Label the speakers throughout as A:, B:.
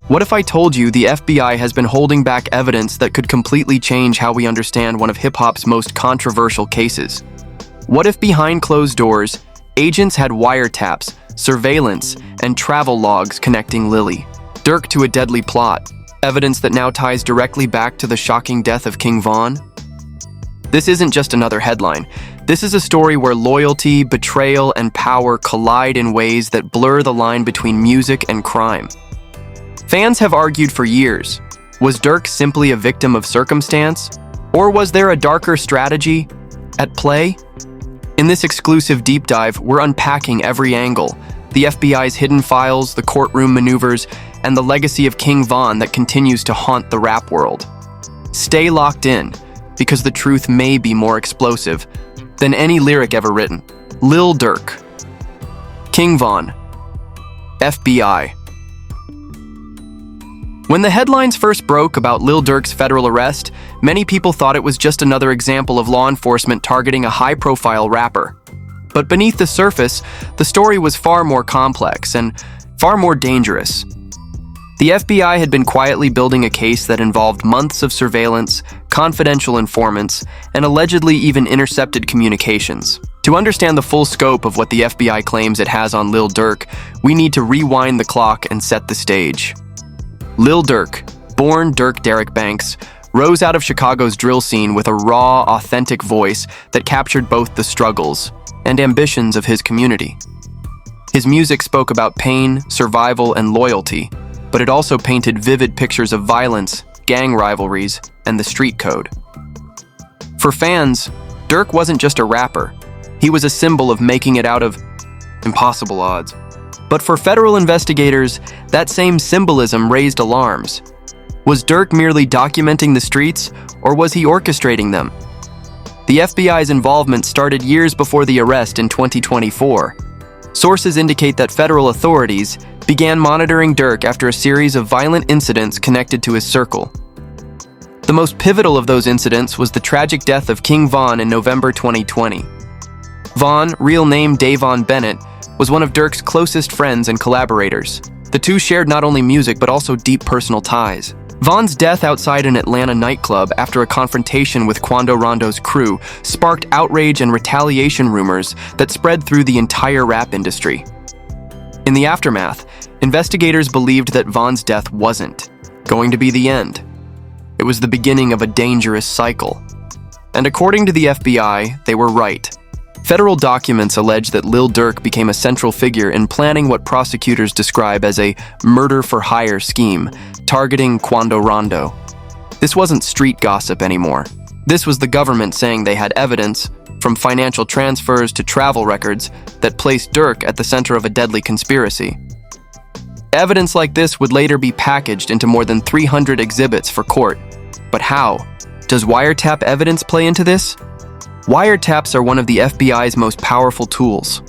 A: What if I told you the FBI has been holding back evidence that could completely change how we understand one of hip-hop's most controversial cases? What if behind closed doors, agents had wiretaps, surveillance, and travel logs connecting Lil Durk to a deadly plot, evidence that now ties directly back to the shocking death of King Von? This isn't just another headline. This is a story where loyalty, betrayal, and power collide in ways that blur the line between music and crime. Fans have argued for years, was Durk simply a victim of circumstance? Or was there a darker strategy at play? In this exclusive deep dive, we're unpacking every angle, the FBI's hidden files, the courtroom maneuvers, and the legacy of King Von that continues to haunt the rap world. Stay locked in, because the truth may be more explosive than any lyric ever written. Lil Durk, King Von, FBI. When the headlines first broke about Lil Durk's federal arrest, many people thought it was just another example of law enforcement targeting a high-profile rapper. But beneath the surface, the story was far more complex and far more dangerous. The FBI had been quietly building a case that involved months of surveillance, confidential informants, and allegedly even intercepted communications. To understand the full scope of what the FBI claims it has on Lil Durk, we need to rewind the clock and set the stage. Lil Durk, born Dirk Derek Banks, rose out of Chicago's drill scene with a raw, authentic voice that captured both the struggles and ambitions of his community. His music spoke about pain, survival, and loyalty, but it also painted vivid pictures of violence, gang rivalries, and the street code. For fans, Durk wasn't just a rapper. He was a symbol of making it out of impossible odds. But for federal investigators, that same symbolism raised alarms. Was Durk merely documenting the streets, or was he orchestrating them? The FBI's involvement started years before the arrest in 2024. Sources indicate that federal authorities began monitoring Durk after a series of violent incidents connected to his circle. The most pivotal of those incidents was the tragic death of King Von in November 2020. Von, real name Davon Bennett, was one of Durk's closest friends and collaborators. The two shared not only music but also deep personal ties. Von's death outside an Atlanta nightclub after a confrontation with Quando Rondo's crew sparked outrage and retaliation rumors that spread through the entire rap industry. In the aftermath, investigators believed that Von's death wasn't going to be the end. It was the beginning of a dangerous cycle. And according to the FBI, they were right. Federal documents allege that Lil Durk became a central figure in planning what prosecutors describe as a murder-for-hire scheme, targeting Quando Rondo. This wasn't street gossip anymore. This was the government saying they had evidence, from financial transfers to travel records, that placed Durk at the center of a deadly conspiracy. Evidence like this would later be packaged into more than 300 exhibits for court. But how? Does wiretap evidence play into this? Wiretaps are one of the FBI's most powerful tools.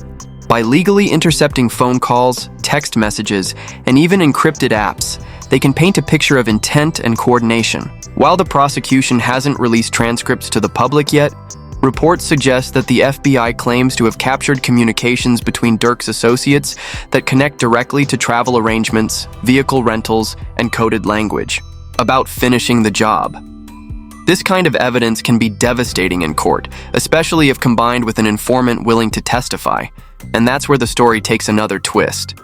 A: By legally intercepting phone calls, text messages, and even encrypted apps, they can paint a picture of intent and coordination. While the prosecution hasn't released transcripts to the public yet, reports suggest that the FBI claims to have captured communications between Durk's associates that connect directly to travel arrangements, vehicle rentals, and coded language, about finishing the job. This kind of evidence can be devastating in court, especially if combined with an informant willing to testify, and that's where the story takes another twist.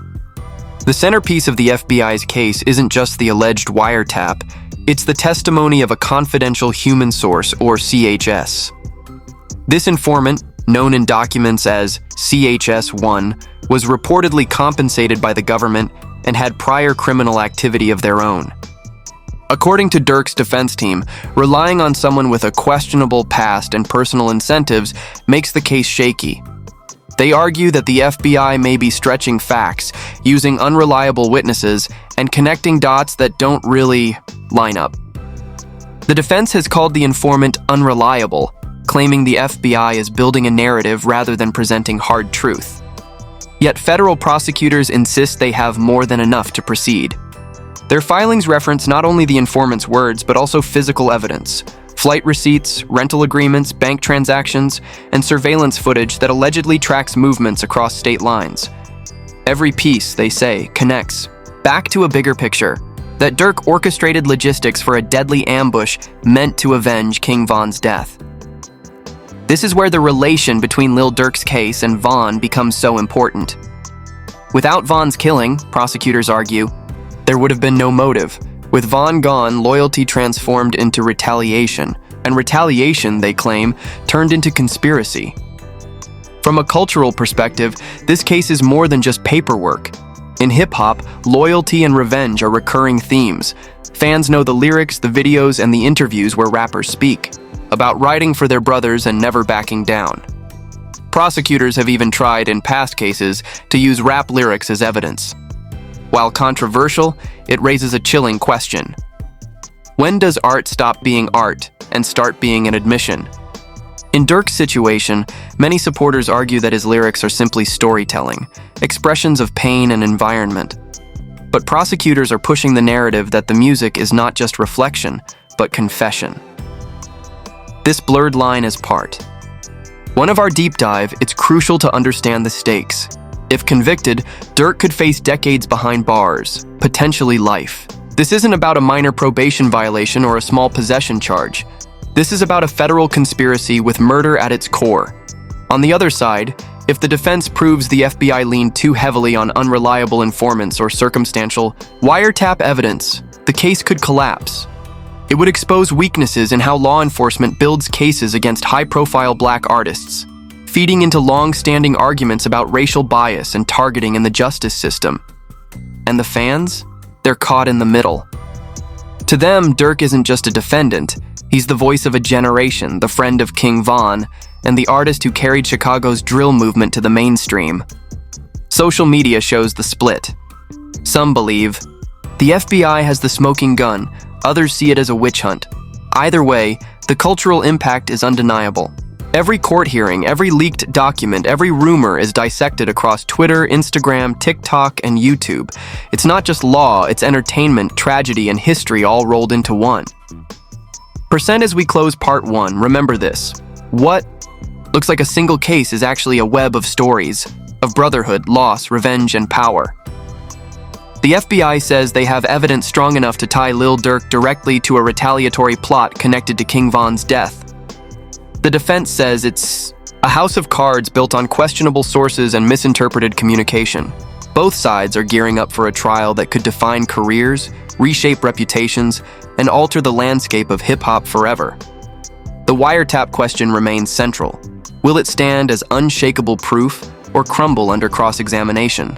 A: The centerpiece of the FBI's case isn't just the alleged wiretap, it's the testimony of a confidential human source, or CHS. This informant, known in documents as CHS-1, was reportedly compensated by the government and had prior criminal activity of their own. According to Durk's defense team, relying on someone with a questionable past and personal incentives makes the case shaky. They argue that the FBI may be stretching facts, using unreliable witnesses, and connecting dots that don't really line up. The defense has called the informant unreliable, claiming the FBI is building a narrative rather than presenting hard truth. Yet federal prosecutors insist they have more than enough to proceed. Their filings reference not only the informant's words, but also physical evidence, flight receipts, rental agreements, bank transactions, and surveillance footage that allegedly tracks movements across state lines. Every piece, they say, connects back to a bigger picture, that Durk orchestrated logistics for a deadly ambush meant to avenge King Von's death. This is where the relation between Lil Durk's case and Von becomes so important. Without Von's killing, prosecutors argue, there would have been no motive. With Von gone, loyalty transformed into retaliation, and retaliation, they claim, turned into conspiracy. From a cultural perspective, this case is more than just paperwork. In hip-hop, loyalty and revenge are recurring themes. Fans know the lyrics, the videos, and the interviews where rappers speak about riding for their brothers and never backing down. Prosecutors have even tried, in past cases, to use rap lyrics as evidence. While controversial, it raises a chilling question. When does art stop being art and start being an admission? In Durk's situation, many supporters argue that his lyrics are simply storytelling, expressions of pain and environment. But prosecutors are pushing the narrative that the music is not just reflection, but confession. This blurred line is part. One of our deep dive, it's crucial to understand the stakes. If convicted, Durk could face decades behind bars, potentially life. This isn't about a minor probation violation or a small possession charge. This is about a federal conspiracy with murder at its core. On the other side, if the defense proves the FBI leaned too heavily on unreliable informants or circumstantial wiretap evidence, the case could collapse. It would expose weaknesses in how law enforcement builds cases against high-profile black artists, feeding into long-standing arguments about racial bias and targeting in the justice system. And the fans? They're caught in the middle. To them, Durk isn't just a defendant. He's the voice of a generation, the friend of King Von, and the artist who carried Chicago's drill movement to the mainstream. Social media shows the split. Some believe the FBI has the smoking gun, others see it as a witch hunt. Either way, the cultural impact is undeniable. Every court hearing, every leaked document, every rumor is dissected across Twitter, Instagram, TikTok, and YouTube. It's not just law, it's entertainment, tragedy, and history all rolled into one. As we close part 1, remember this. What looks like a single case is actually a web of stories, of brotherhood, loss, revenge, and power. The FBI says they have evidence strong enough to tie Lil Durk directly to a retaliatory plot connected to King Von's death. The defense says it's a house of cards built on questionable sources and misinterpreted communication. Both sides are gearing up for a trial that could define careers, reshape reputations, and alter the landscape of hip-hop forever. The wiretap question remains central. Will it stand as unshakable proof or crumble under cross-examination?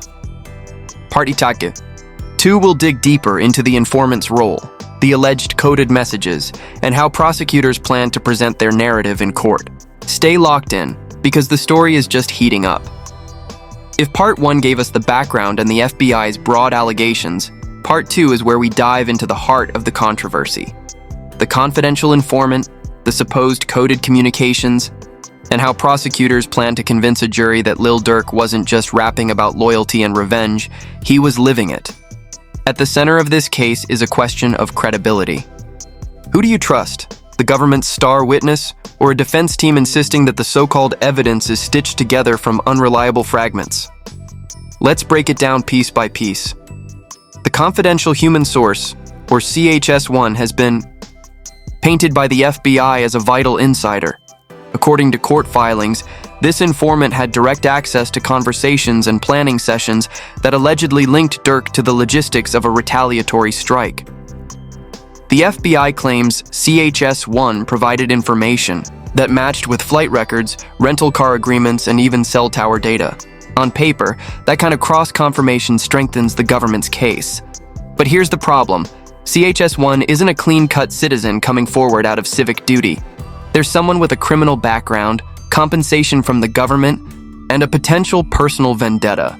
A: Party Take 2 will dig deeper into the informant's role, the alleged coded messages, and how prosecutors plan to present their narrative in court. Stay locked in, because the story is just heating up. If Part 1 gave us the background and the FBI's broad allegations, Part 2 is where we dive into the heart of the controversy. The confidential informant, the supposed coded communications, and how prosecutors plan to convince a jury that Lil Durk wasn't just rapping about loyalty and revenge, he was living it. At the center of this case is a question of credibility. Who do you trust? The government's star witness, or a defense team insisting that the so-called evidence is stitched together from unreliable fragments? Let's break it down piece by piece. The confidential human source, or CHS-1, has been painted by the FBI as a vital insider. According to court filings, this informant had direct access to conversations and planning sessions that allegedly linked Durk to the logistics of a retaliatory strike. The FBI claims CHS-1 provided information that matched with flight records, rental car agreements, and even cell tower data. On paper, that kind of cross-confirmation strengthens the government's case. But here's the problem. CHS-1 isn't a clean-cut citizen coming forward out of civic duty. There's someone with a criminal background, compensation from the government, and a potential personal vendetta.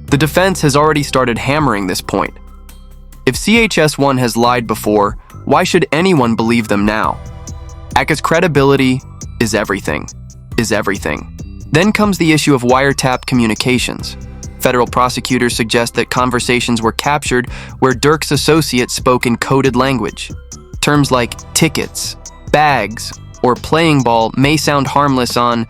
A: The defense has already started hammering this point. If CHS-1 has lied before, why should anyone believe them now? ACA's credibility is everything. Then comes the issue of wiretap communications. Federal prosecutors suggest that conversations were captured where Durk's associates spoke in coded language. Terms like tickets, bags, or playing ball may sound harmless on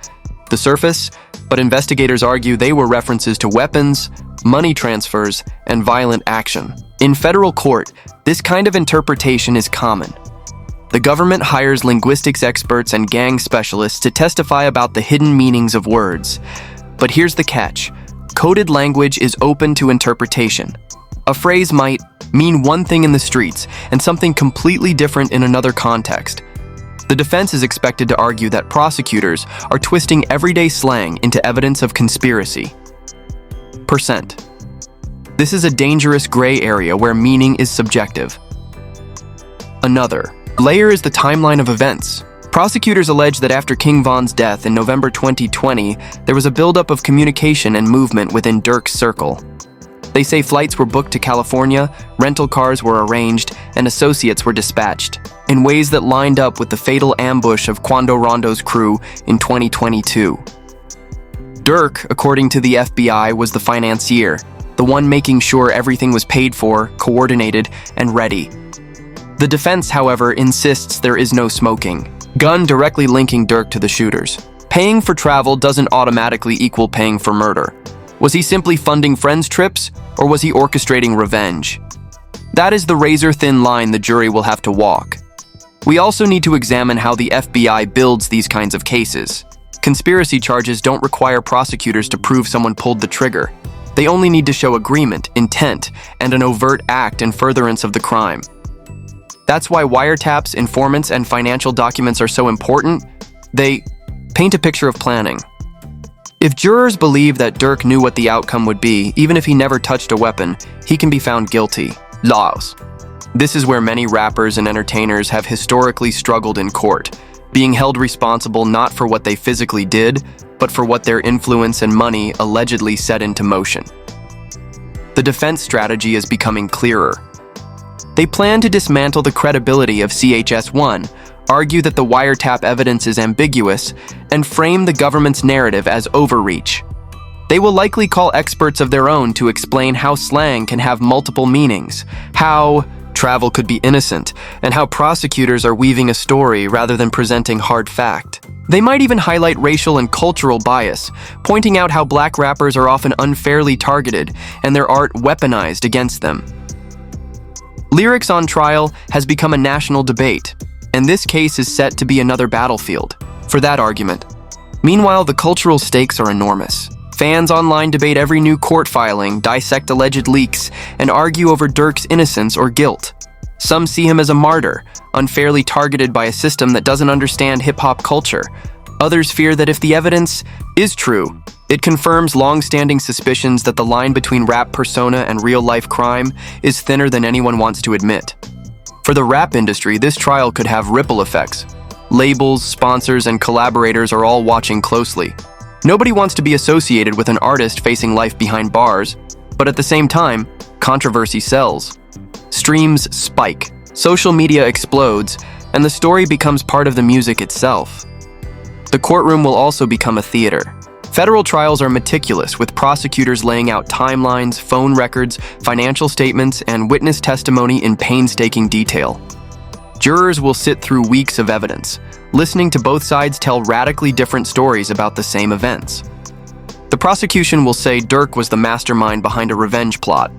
A: the surface, but investigators argue they were references to weapons, money transfers, and violent action. In federal court, this kind of interpretation is common. The government hires linguistics experts and gang specialists to testify about the hidden meanings of words. But here's the catch. Coded language is open to interpretation. A phrase might mean one thing in the streets and something completely different in another context. The defense is expected to argue that prosecutors are twisting everyday slang into evidence of conspiracy. Percent. This is a dangerous gray area where meaning is subjective. Another layer is the timeline of events. Prosecutors allege that after King Von's death in November 2020, there was a buildup of communication and movement within Durk's circle. They say flights were booked to California, rental cars were arranged, and associates were dispatched, in ways that lined up with the fatal ambush of Quando Rondo's crew in 2022. Durk, according to the FBI, was the financier, the one making sure everything was paid for, coordinated, and ready. The defense, however, insists there is no smoking gun directly linking Durk to the shooters. Paying for travel doesn't automatically equal paying for murder. Was he simply funding friends' trips, or was he orchestrating revenge? That is the razor-thin line the jury will have to walk. We also need to examine how the FBI builds these kinds of cases. Conspiracy charges don't require prosecutors to prove someone pulled the trigger. They only need to show agreement, intent, and an overt act in furtherance of the crime. That's why wiretaps, informants, and financial documents are so important. They paint a picture of planning. If jurors believe that Durk knew what the outcome would be, even if he never touched a weapon, he can be found guilty. Laws. This is where many rappers and entertainers have historically struggled in court, being held responsible not for what they physically did, but for what their influence and money allegedly set into motion. The defense strategy is becoming clearer. They plan to dismantle the credibility of CHS-1, argue that the wiretap evidence is ambiguous, and frame the government's narrative as overreach. They will likely call experts of their own to explain how slang can have multiple meanings, how travel could be innocent, and how prosecutors are weaving a story rather than presenting hard fact. They might even highlight racial and cultural bias, pointing out how black rappers are often unfairly targeted and their art weaponized against them. Lyrics on trial has become a national debate, and this case is set to be another battlefield for that argument. Meanwhile, the cultural stakes are enormous. Fans online debate every new court filing, dissect alleged leaks, and argue over Durk's innocence or guilt. Some see him as a martyr, unfairly targeted by a system that doesn't understand hip-hop culture. Others fear that if the evidence is true, it confirms long-standing suspicions that the line between rap persona and real-life crime is thinner than anyone wants to admit. For the rap industry, this trial could have ripple effects. Labels, sponsors, and collaborators are all watching closely. Nobody wants to be associated with an artist facing life behind bars, but at the same time, controversy sells. Streams spike, social media explodes, and the story becomes part of the music itself. The courtroom will also become a theater. Federal trials are meticulous, with prosecutors laying out timelines, phone records, financial statements, and witness testimony in painstaking detail. Jurors will sit through weeks of evidence, listening to both sides tell radically different stories about the same events. The prosecution will say Durk was the mastermind behind a revenge plot.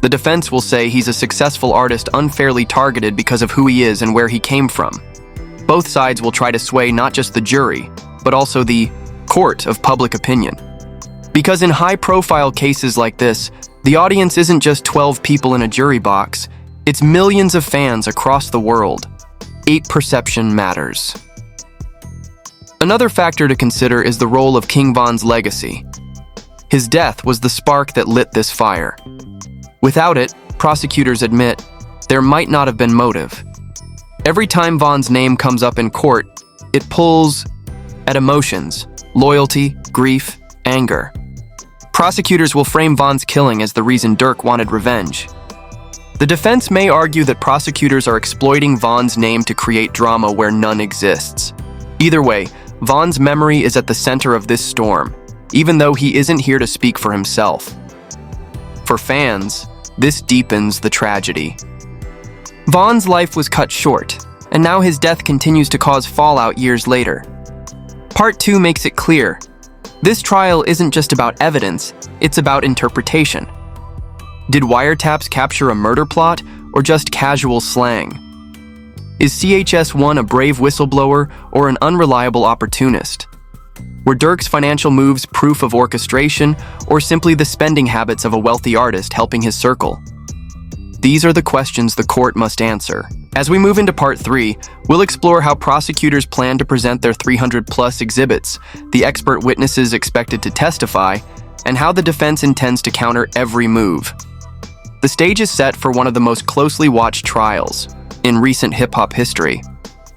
A: The defense will say he's a successful artist unfairly targeted because of who he is and where he came from. Both sides will try to sway not just the jury, but also the court of public opinion. Because in high-profile cases like this, the audience isn't just 12 people in a jury box, it's millions of fans across the world. Perception matters. Another factor to consider is the role of King Von's legacy. His death was the spark that lit this fire. Without it, prosecutors admit, there might not have been motive. Every time Von's name comes up in court, it pulls at emotions, loyalty, grief, anger. Prosecutors will frame Von's killing as the reason Durk wanted revenge. The defense may argue that prosecutors are exploiting Von's name to create drama where none exists. Either way, Von's memory is at the center of this storm, even though he isn't here to speak for himself. For fans, this deepens the tragedy. Von's life was cut short, and now his death continues to cause fallout years later. Part 2 makes it clear. This trial isn't just about evidence, it's about interpretation. Did wiretaps capture a murder plot or just casual slang? Is CHS-1 a brave whistleblower or an unreliable opportunist? Were Durk's financial moves proof of orchestration or simply the spending habits of a wealthy artist helping his circle? These are the questions the court must answer. As we move into Part 3, we'll explore how prosecutors plan to present their 300-plus exhibits, the expert witnesses expected to testify, and how the defense intends to counter every move. The stage is set for one of the most closely watched trials in recent hip-hop history.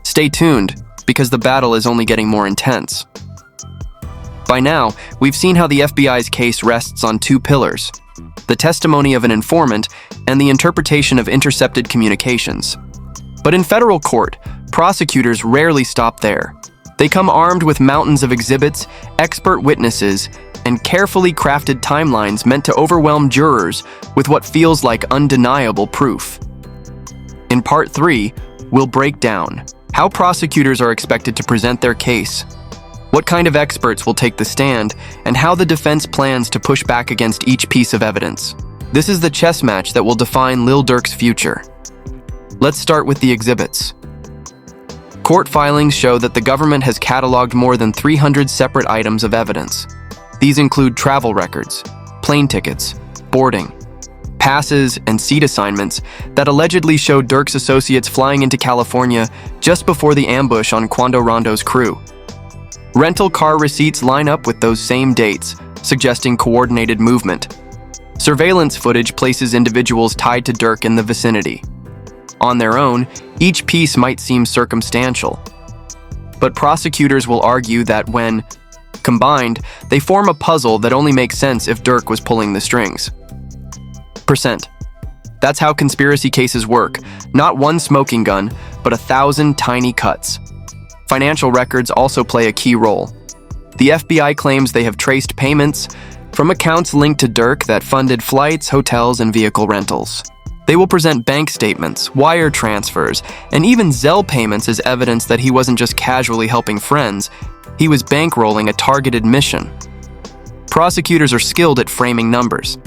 A: Stay tuned, because the battle is only getting more intense. By now, we've seen how the FBI's case rests on two pillars: the testimony of an informant and the interpretation of intercepted communications. But in federal court, prosecutors rarely stop there. They come armed with mountains of exhibits, expert witnesses, and carefully crafted timelines meant to overwhelm jurors with what feels like undeniable proof. In Part 3, we'll break down how prosecutors are expected to present their case, what kind of experts will take the stand, and how the defense plans to push back against each piece of evidence. This is the chess match that will define Lil Durk's future. Let's start with the exhibits. Court filings show that the government has cataloged more than 300 separate items of evidence. These include travel records, plane tickets, boarding, passes, and seat assignments that allegedly show Durk's associates flying into California just before the ambush on Quando Rondo's crew. Rental car receipts line up with those same dates, suggesting coordinated movement. Surveillance footage places individuals tied to Durk in the vicinity. On their own, each piece might seem circumstantial. But prosecutors will argue that when combined, they form a puzzle that only makes sense if Durk was pulling the strings. Percent. That's how conspiracy cases work. Not one smoking gun, but 1,000 tiny cuts. Financial records also play a key role. The FBI claims they have traced payments from accounts linked to Durk that funded flights, hotels, and vehicle rentals. They will present bank statements, wire transfers, and even Zelle payments as evidence that he wasn't just casually helping friends, he was bankrolling a targeted mission. Prosecutors are skilled at framing numbers.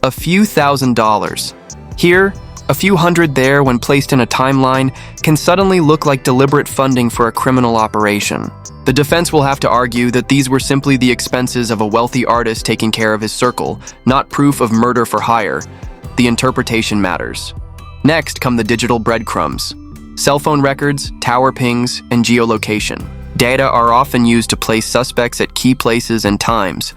A: A few $1,000s. Here, a few hundred there when placed in a timeline can suddenly look like deliberate funding for a criminal operation. The defense will have to argue that these were simply the expenses of a wealthy artist taking care of his circle, not proof of murder for hire. The interpretation matters. Next come the digital breadcrumbs. Cell phone records, tower pings, and geolocation. Data are often used to place suspects at key places and times.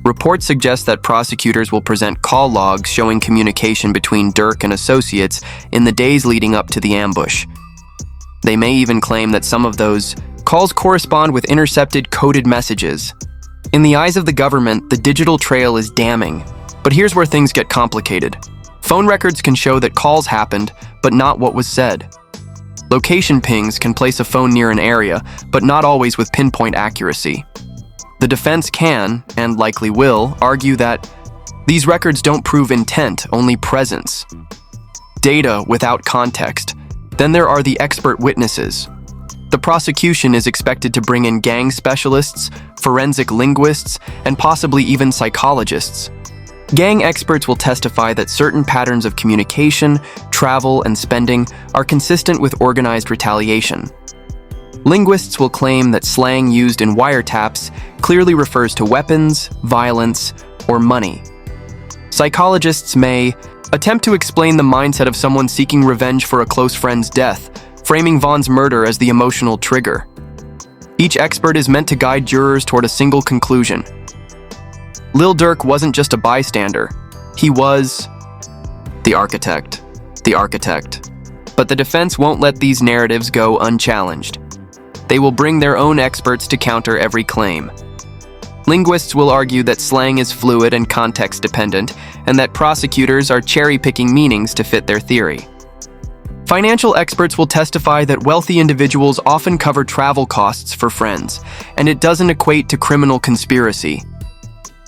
A: Reports suggest that prosecutors will present call logs showing communication between Durk and associates in the days leading up to the ambush. They may even claim that some of those calls correspond with intercepted coded messages. In the eyes of the government, the digital trail is damning. But here's where things get complicated. Phone records can show that calls happened, but not what was said. Location pings can place a phone near an area, but not always with pinpoint accuracy. The defense can, and likely will, argue that these records don't prove intent, only presence. Data without context. Then there are the expert witnesses. The prosecution is expected to bring in gang specialists, forensic linguists, and possibly even psychologists. Gang experts will testify that certain patterns of communication, travel, and spending are consistent with organized retaliation. Linguists will claim that slang used in wiretaps clearly refers to weapons, violence, or money. Psychologists may attempt to explain the mindset of someone seeking revenge for a close friend's death, framing Vaughn's murder as the emotional trigger. Each expert is meant to guide jurors toward a single conclusion. Lil Durk wasn't just a bystander. He was the architect. But the defense won't let these narratives go unchallenged. They will bring their own experts to counter every claim. Linguists will argue that slang is fluid and context-dependent, and that prosecutors are cherry-picking meanings to fit their theory. Financial experts will testify that wealthy individuals often cover travel costs for friends, and it doesn't equate to criminal conspiracy.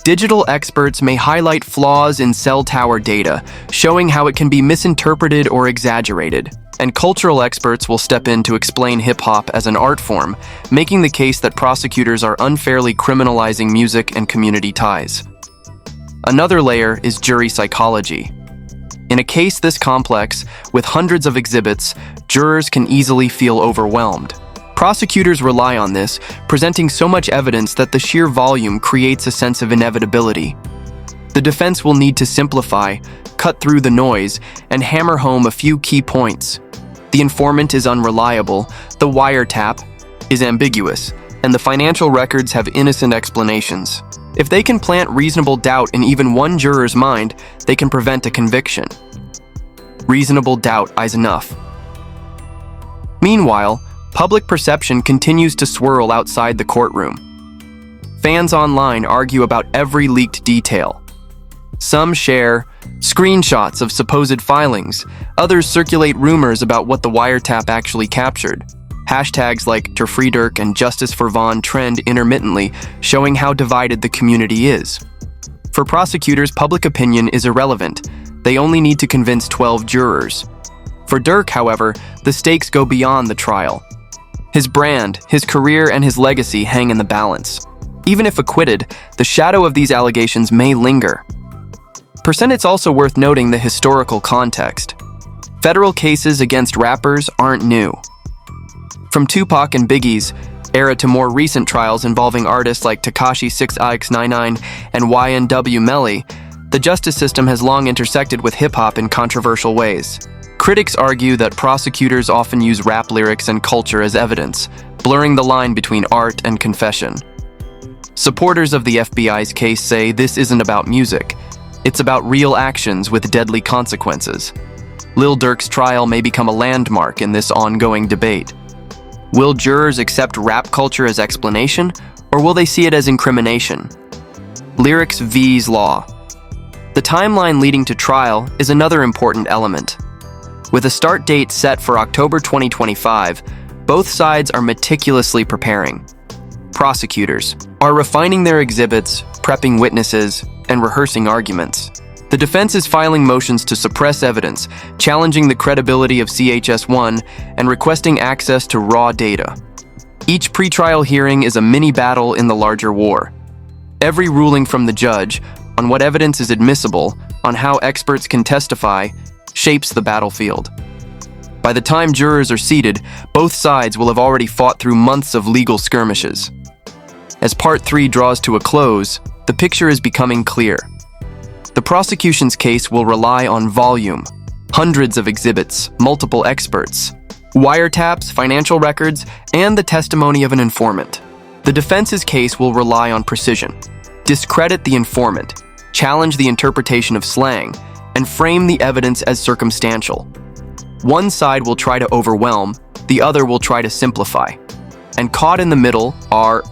A: Digital experts may highlight flaws in cell tower data, showing how it can be misinterpreted or exaggerated. And cultural experts will step in to explain hip-hop as an art form, making the case that prosecutors are unfairly criminalizing music and community ties. Another layer is jury psychology. In a case this complex, with hundreds of exhibits, jurors can easily feel overwhelmed. Prosecutors rely on this, presenting so much evidence that the sheer volume creates a sense of inevitability. The defense will need to simplify, cut through the noise, and hammer home a few key points. The informant is unreliable, the wiretap is ambiguous, and the financial records have innocent explanations. If they can plant reasonable doubt in even one juror's mind, they can prevent a conviction. Reasonable doubt is enough. Meanwhile, public perception continues to swirl outside the courtroom. Fans online argue about every leaked detail. Some share screenshots of supposed filings. Others circulate rumors about what the wiretap actually captured. Hashtags like #ToFreeDurk and Justice for Vaughn trend intermittently, showing how divided the community is. For prosecutors, public opinion is irrelevant. They only need to convince 12 jurors. For Durk, however, the stakes go beyond the trial. His brand, his career, and his legacy hang in the balance. Even if acquitted, the shadow of these allegations may linger. It's also worth noting the historical context. Federal cases against rappers aren't new. From Tupac and Biggie's era to more recent trials involving artists like Tekashi 6ix99 and YNW Melly, the justice system has long intersected with hip-hop in controversial ways. Critics argue that prosecutors often use rap lyrics and culture as evidence, blurring the line between art and confession. Supporters of the FBI's case say this isn't about music. It's about real actions with deadly consequences. Lil Durk's trial may become a landmark in this ongoing debate. Will jurors accept rap culture as explanation, or will they see it as incrimination? Lyrics vs. law. The timeline leading to trial is another important element. With a start date set for October 2025, both sides are meticulously preparing. Prosecutors are refining their exhibits, prepping witnesses, and rehearsing arguments. The defense is filing motions to suppress evidence, challenging the credibility of CHS1, and requesting access to raw data. Each pretrial hearing is a mini-battle in the larger war. Every ruling from the judge on what evidence is admissible, on how experts can testify, shapes the battlefield. By the time jurors are seated, both sides will have already fought through months of legal skirmishes. As Part 3 draws to a close, the picture is becoming clear. The prosecution's case will rely on volume, hundreds of exhibits, multiple experts, wiretaps, financial records, and the testimony of an informant. The defense's case will rely on precision, discredit the informant, challenge the interpretation of slang, and frame the evidence as circumstantial. One side will try to overwhelm, the other will try to simplify. And caught in the middle are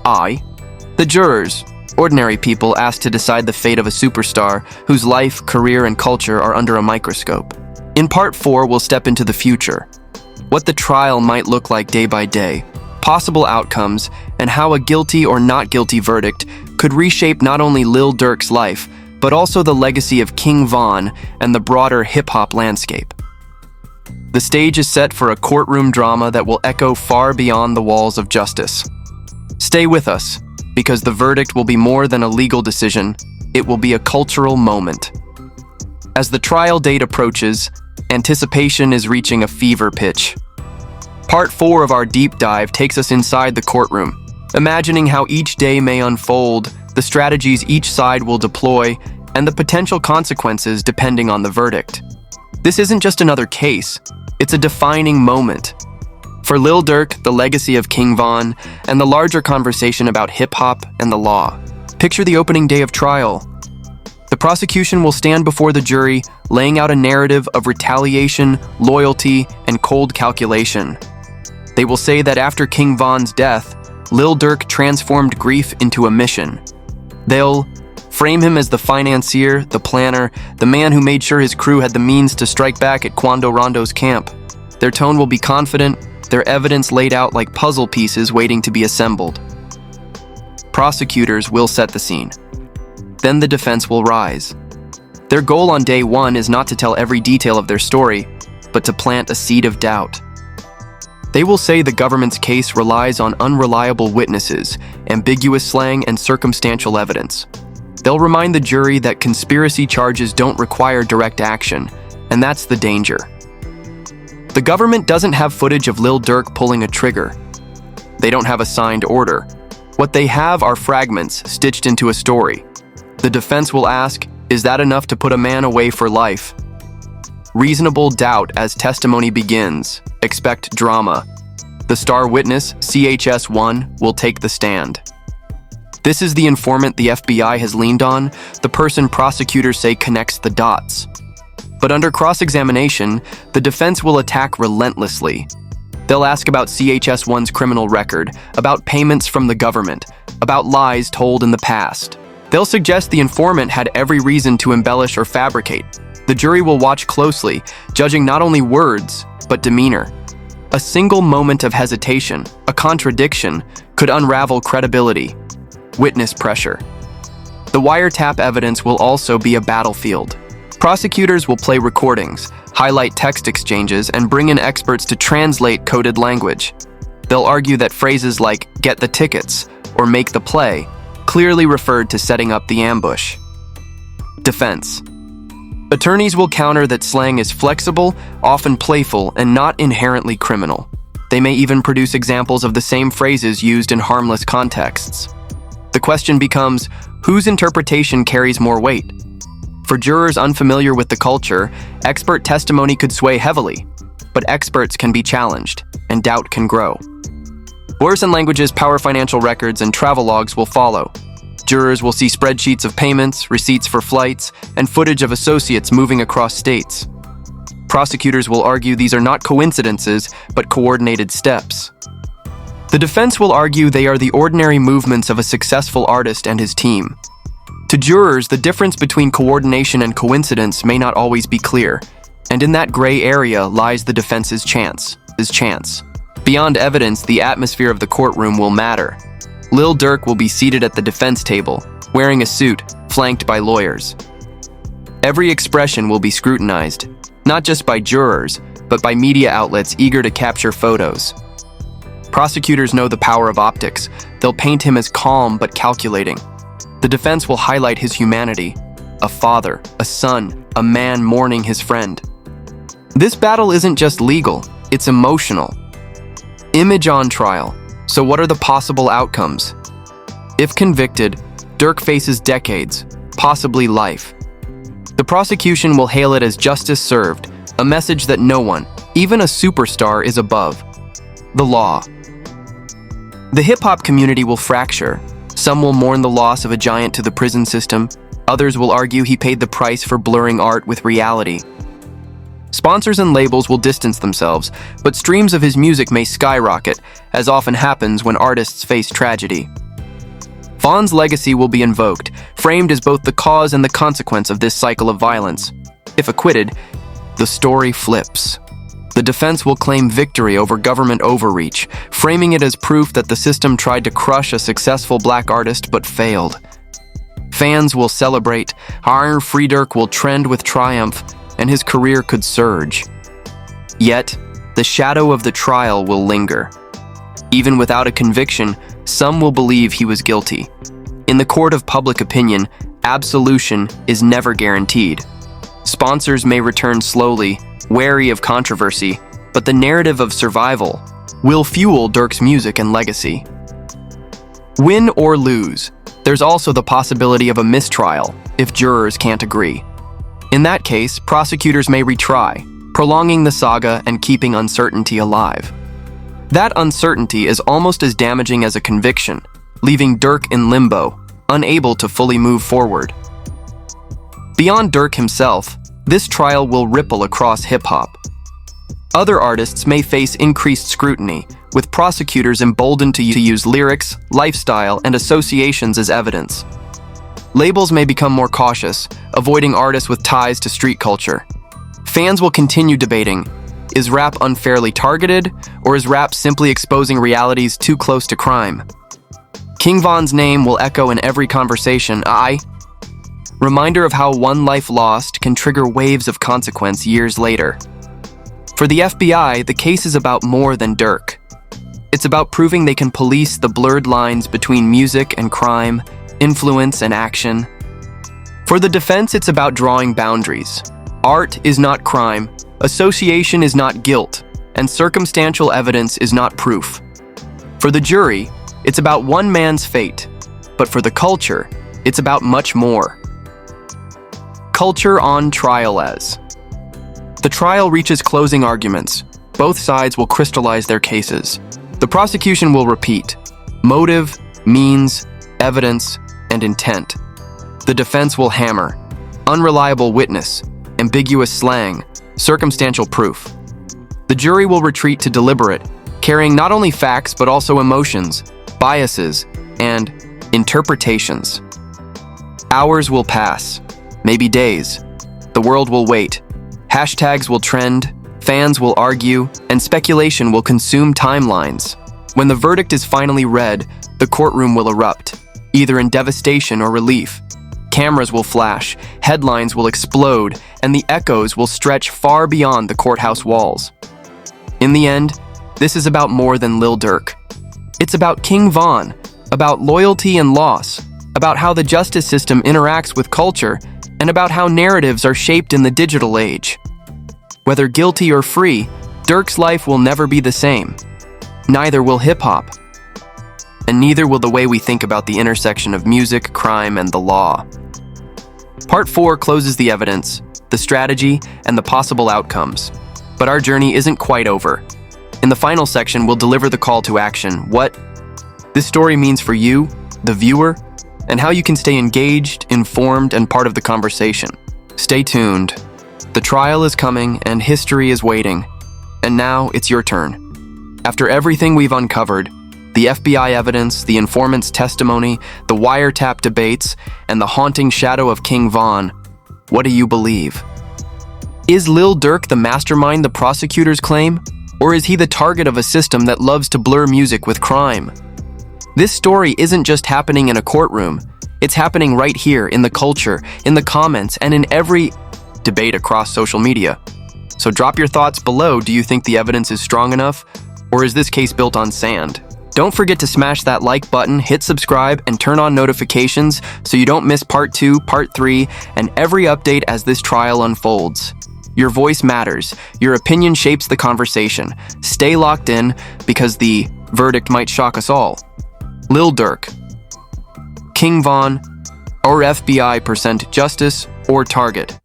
A: the jurors, ordinary people asked to decide the fate of a superstar whose life, career, and culture are under a microscope. In Part 4, we'll step into the future, what the trial might look like day by day, possible outcomes, and how a guilty or not guilty verdict could reshape not only Lil Durk's life, but also the legacy of King Von and the broader hip-hop landscape. The stage is set for a courtroom drama that will echo far beyond the walls of justice. Stay with us, because the verdict will be more than a legal decision, it will be a cultural moment. As the trial date approaches, anticipation is reaching a fever pitch. Part 4 of our deep dive takes us inside the courtroom, imagining how each day may unfold, the strategies each side will deploy, and the potential consequences depending on the verdict. This isn't just another case, it's a defining moment. For Lil Durk, the legacy of King Von, and the larger conversation about hip-hop and the law. Picture the opening day of trial. The prosecution will stand before the jury, laying out a narrative of retaliation, loyalty, and cold calculation. They will say that after King Von's death, Lil Durk transformed grief into a mission. They'll frame him as the financier, the planner, the man who made sure his crew had the means to strike back at Quando Rondo's camp. Their tone will be confident, their evidence laid out like puzzle pieces waiting to be assembled. Prosecutors will set the scene. Then the defense will rise. Their goal on day one is not to tell every detail of their story, but to plant a seed of doubt. They will say the government's case relies on unreliable witnesses, ambiguous slang, and circumstantial evidence. They'll remind the jury that conspiracy charges don't require direct action, and that's the danger. The government doesn't have footage of Lil Durk pulling a trigger. They don't have a signed order. What they have are fragments stitched into a story. The defense will ask, is that enough to put a man away for life? Reasonable doubt as testimony begins. Expect drama. The star witness, CHS-1, will take the stand. This is the informant the FBI has leaned on, the person prosecutors say connects the dots. But under cross-examination, the defense will attack relentlessly. They'll ask about CHS-1's criminal record, about payments from the government, about lies told in the past. They'll suggest the informant had every reason to embellish or fabricate. The jury will watch closely, judging not only words, but demeanor. A single moment of hesitation, a contradiction, could unravel credibility. Witness pressure. The wiretap evidence will also be a battlefield. Prosecutors will play recordings, highlight text exchanges, and bring in experts to translate coded language. They'll argue that phrases like "get the tickets" or "make the play" clearly referred to setting up the ambush. Defense. Attorneys will counter that slang is flexible, often playful, and not inherently criminal. They may even produce examples of the same phrases used in harmless contexts. The question becomes, whose interpretation carries more weight? For jurors unfamiliar with the culture, expert testimony could sway heavily, but experts can be challenged, and doubt can grow. Words and languages, power financial records, and travel logs will follow. Jurors will see spreadsheets of payments, receipts for flights, and footage of associates moving across states. Prosecutors will argue these are not coincidences, but coordinated steps. The defense will argue they are the ordinary movements of a successful artist and his team. To jurors, the difference between coordination and coincidence may not always be clear, and in that gray area lies the defense's chance. Beyond evidence, the atmosphere of the courtroom will matter. Lil Durk will be seated at the defense table, wearing a suit, flanked by lawyers. Every expression will be scrutinized, not just by jurors, but by media outlets eager to capture photos. Prosecutors know the power of optics. They'll paint him as calm but calculating. The defense will highlight his humanity, a father, a son, a man mourning his friend. This battle isn't just legal, it's emotional. Image on trial. So what are the possible outcomes? If convicted, Durk faces decades, possibly life. The prosecution will hail it as justice served, a message that no one, even a superstar, is above the law. The hip-hop community will fracture. Some will mourn the loss of a giant to the prison system. Others will argue he paid the price for blurring art with reality. Sponsors and labels will distance themselves, but streams of his music may skyrocket, as often happens when artists face tragedy. Von's legacy will be invoked, framed as both the cause and the consequence of this cycle of violence. If acquitted, the story flips. The defense will claim victory over government overreach, framing it as proof that the system tried to crush a successful black artist but failed. Fans will celebrate, our Free Durk will trend with triumph, and his career could surge. Yet, the shadow of the trial will linger. Even without a conviction, some will believe he was guilty. In the court of public opinion, absolution is never guaranteed. Sponsors may return slowly, wary of controversy, but the narrative of survival will fuel Durk's music and legacy. Win or lose, there's also the possibility of a mistrial if jurors can't agree. In that case, prosecutors may retry, prolonging the saga and keeping uncertainty alive. That uncertainty is almost as damaging as a conviction, leaving Durk in limbo, unable to fully move forward. Beyond Durk himself, this trial will ripple across hip-hop. Other artists may face increased scrutiny, with prosecutors emboldened to use lyrics, lifestyle, and associations as evidence. Labels may become more cautious, avoiding artists with ties to street culture. Fans will continue debating, is rap unfairly targeted, or is rap simply exposing realities too close to crime? King Von's name will echo in every conversation, reminder of how one life lost can trigger waves of consequence years later. For the FBI, the case is about more than Durk. It's about proving they can police the blurred lines between music and crime, influence and action. For the defense, it's about drawing boundaries. Art is not crime, association is not guilt, and circumstantial evidence is not proof. For the jury, it's about one man's fate, but for the culture, it's about much more. Culture on trial as. The trial reaches closing arguments. Both sides will crystallize their cases. The prosecution will repeat motive, means, evidence, and intent. The defense will hammer unreliable witness, ambiguous slang, circumstantial proof. The jury will retreat to deliberate, carrying not only facts but also emotions, biases, and interpretations. Hours will pass, maybe days. The world will wait. Hashtags will trend, fans will argue, and speculation will consume timelines. When the verdict is finally read, the courtroom will erupt, either in devastation or relief. Cameras will flash, headlines will explode, and the echoes will stretch far beyond the courthouse walls. In the end, this is about more than Lil Durk. It's about King Von, about loyalty and loss, about how the justice system interacts with culture, and about how narratives are shaped in the digital age. Whether guilty or free, Durk's life will never be the same. Neither will hip-hop. And neither will the way we think about the intersection of music, crime, and the law. Part 4 closes the evidence, the strategy, and the possible outcomes. But our journey isn't quite over. In the final section, we'll deliver the call to action, what this story means for you, the viewer, and how you can stay engaged, informed, and part of the conversation. Stay tuned. The trial is coming, and history is waiting. And now, it's your turn. After everything we've uncovered, the FBI evidence, the informant's testimony, the wiretap debates, and the haunting shadow of King Von, what do you believe? Is Lil Durk the mastermind the prosecutors claim? Or is he the target of a system that loves to blur music with crime? This story isn't just happening in a courtroom. It's happening right here in the culture, in the comments, and in every debate across social media. So drop your thoughts below. Do you think the evidence is strong enough? Or is this case built on sand? Don't forget to smash that like button, hit subscribe, and turn on notifications so you don't miss part 2, part 3, and every update as this trial unfolds. Your voice matters. Your opinion shapes the conversation. Stay locked in because the verdict might shock us all. Lil Durk, King Von, or FBI percent justice or target?